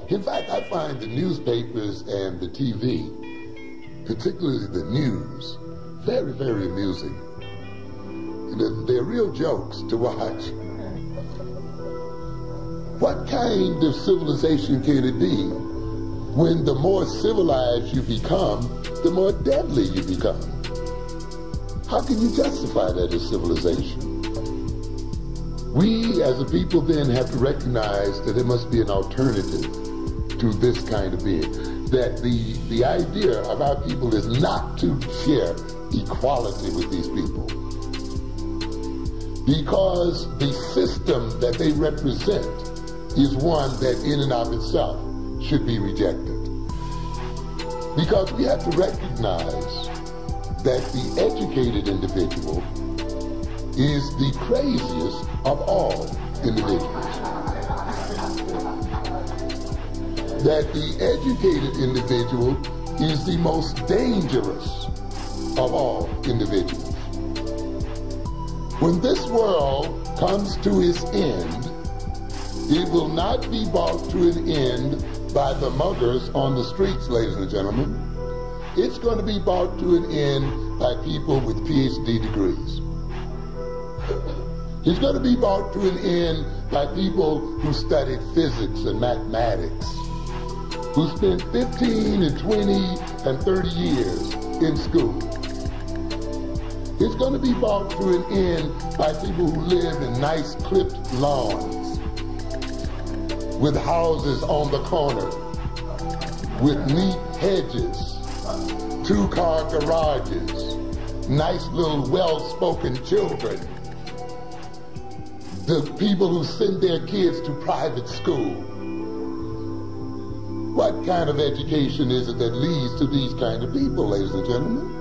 In fact, I find the newspapers and the TV, particularly the news, very, very amusing. They're real jokes to watch. What kind of civilization can it be when the more civilized you become, the more deadly you become? How can you justify that as civilization? We as a people then have to recognize that there must be an alternative to this kind of being. That the idea of our people is not to share equality with these people, because the system that they represent is one that in and of itself should be rejected. Because we have to recognize that the educated individual is the craziest of all individuals. That the educated individual is the most dangerous of all individuals. When this world comes to its end, it will not be brought to an end by the muggers on the streets, ladies and gentlemen. It's going to be brought to an end by people with PhD degrees. It's going to be brought to an end by people who studied physics and mathematics, who spent 15 and 20 and 30 years in school. It's going to be brought to an end by people who live in nice clipped lawns, with houses on the corner, with neat hedges, two-car garages, nice little well-spoken children, the people who send their kids to private school. What kind of education is it that leads to these kind of people, ladies and gentlemen?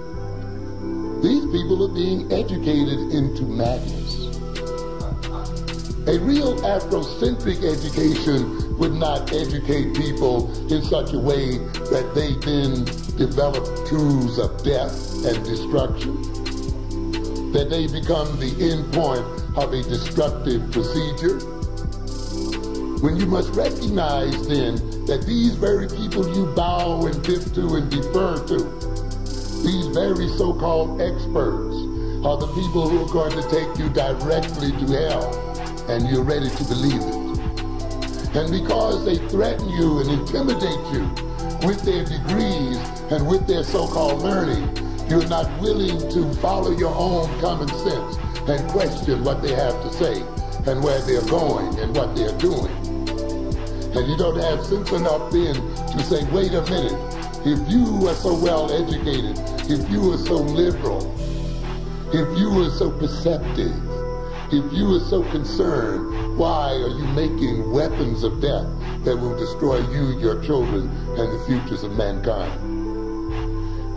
These people are being educated into madness. A real Afrocentric education would not educate people in such a way that they then develop tools of death and destruction, that they become the end point of a destructive procedure. When you must recognize then that these very people you bow and dip to and defer to, these very so-called experts, are the people who are going to take you directly to hell, and you're ready to believe it. And because they threaten you and intimidate you with their degrees and with their so-called learning, you're not willing to follow your own common sense and question what they have to say and where they're going and what they're doing. And you don't have sense enough then to say, wait a minute, if you are so well educated, if you are so liberal, if you are so perceptive, if you are so concerned, why are you making weapons of death that will destroy you, your children, and the futures of mankind?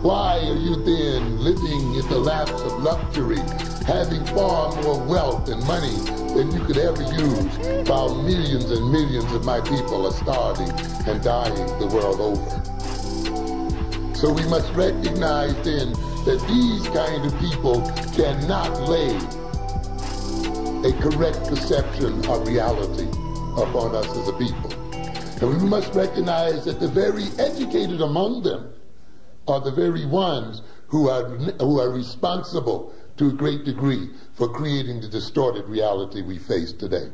Why are you then living in the laps of luxury, having far more wealth and money than you could ever use, while millions and millions of my people are starving and dying the world over? So we must recognize then that these kind of people cannot lay a correct perception of reality upon us as a people. And we must recognize that the very educated among them are the very ones who are responsible to a great degree for creating the distorted reality we face today.